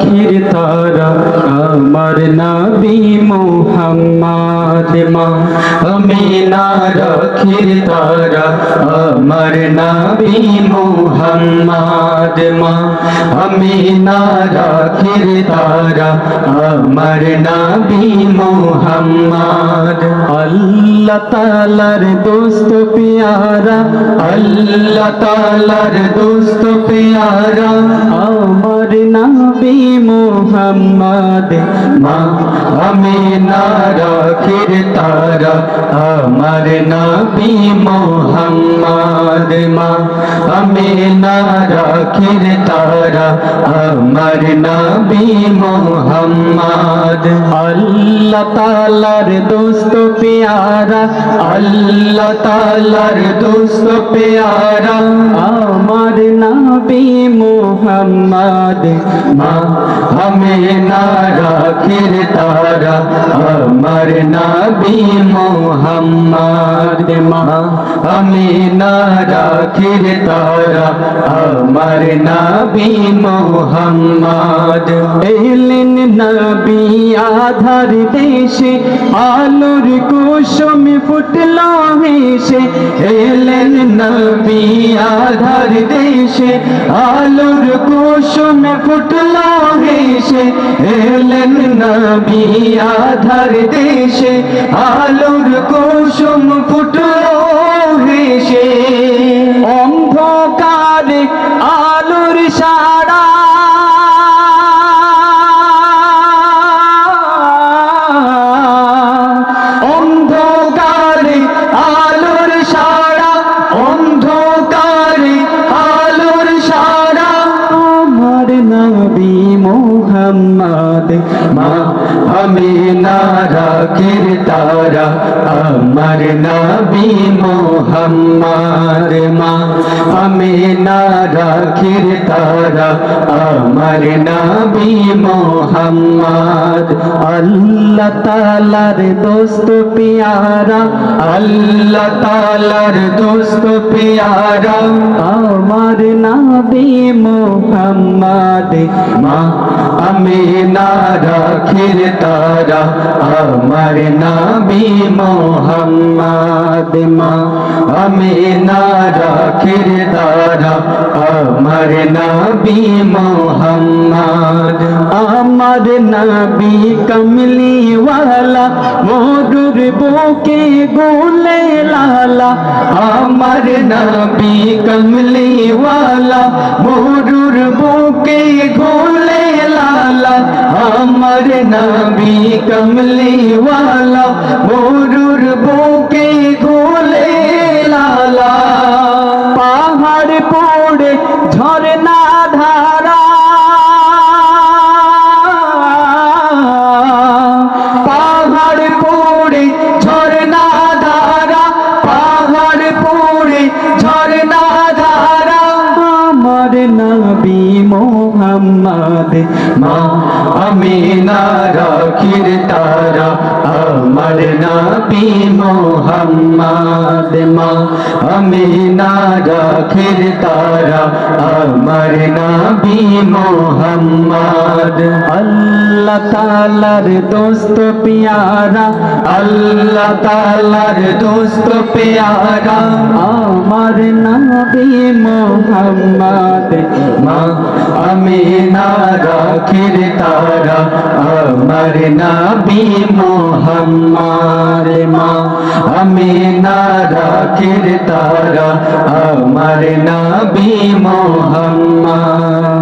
রাখির তারা আমার নবী মুহাম্মদ মা আমিনা রাখির তারা আমার নবী মুহাম্মদ মা আমিনা রাখির তারা আমার নবী মুহাম্মদ আল্লাহ তাআলার দোস্ত প্যারা আল্লাহ তাআলার দোস্ত প্যারা আমার নবী মুহাম্মদ মা আমিনা রাখির তারা আমার নবী মুহাম্মদ মা আমিনা রাখির তারা আমার নবী মুহাম্মদ আল্লাহ তাআলার দোস্ত প্যারা আল্লাহ তাআলার দোস্ত প্যারা আমার নবী মুহাম্মদ মা আমিনা রাখির তারা আমার নবী মুহাম্মদ মা আমিনা রাখির তারা আমার নবী মুহাম্মদ এলেন নবী আধার দেশে আলোর কুসুম ফুটলো হেসে এলেন নবী আধার দেশে আলোর কুসুম ফুটলো হেসে এলেন নবী আধার দেশে আলোর কুসুম ফুটলো হেসে অন্ধকারে আলোর সারা অন্ধকারে আলোর সারা অন্ধকারে আলোর সারা আমার নবী মুহাম্মদ মা আমিনা রাখির তারা আমার নবী মুহাম্মদ মা আমিনা রাখির তারা আমার নবী মুহাম্মদ আল্লাহ তাআলার দোস্ত প্যারা আল্লাহ তাআলার দোস্ত প্যারা আমার নবী মুহাম্মদ মা আমিনা রাখির তারা আমার নবী মুহাম্মদ মা আমিনা রাখির তারা আমার নবী মুহাম্মদ আমার নবী কমলি ওয়ালা মধুর বুকে গোলে লালা আমার নবী কমলি ওয়ালা মধুর বুকে গোলে লালা আমার নবী কমলি ওয়ালা মধুর বুকে গোলে লালা পাহাড় পড়ে ঝরনা ধারা পাহাড় পড়ে ঝরনা ধারা পাহাড় পড়ে ঝরনা ধারা আমার নবী মুহাম্মদ মা আমিনা রাখির তারা আমার নবী মুহাম্মদ মা আমিনা রাখির তারা আমার নবী মুহাম্মদ আল্লাহ তাআলার দোস্ত প্যারা আল্লাহ তাআলার দোস্ত প্যারা আমার নবী মুহাম্মদ মা আমিনা রাখির তারা আমার নবী মুহাম্মদ মা আমিনা রাখির তারা আমার নবী মুহাম্মদ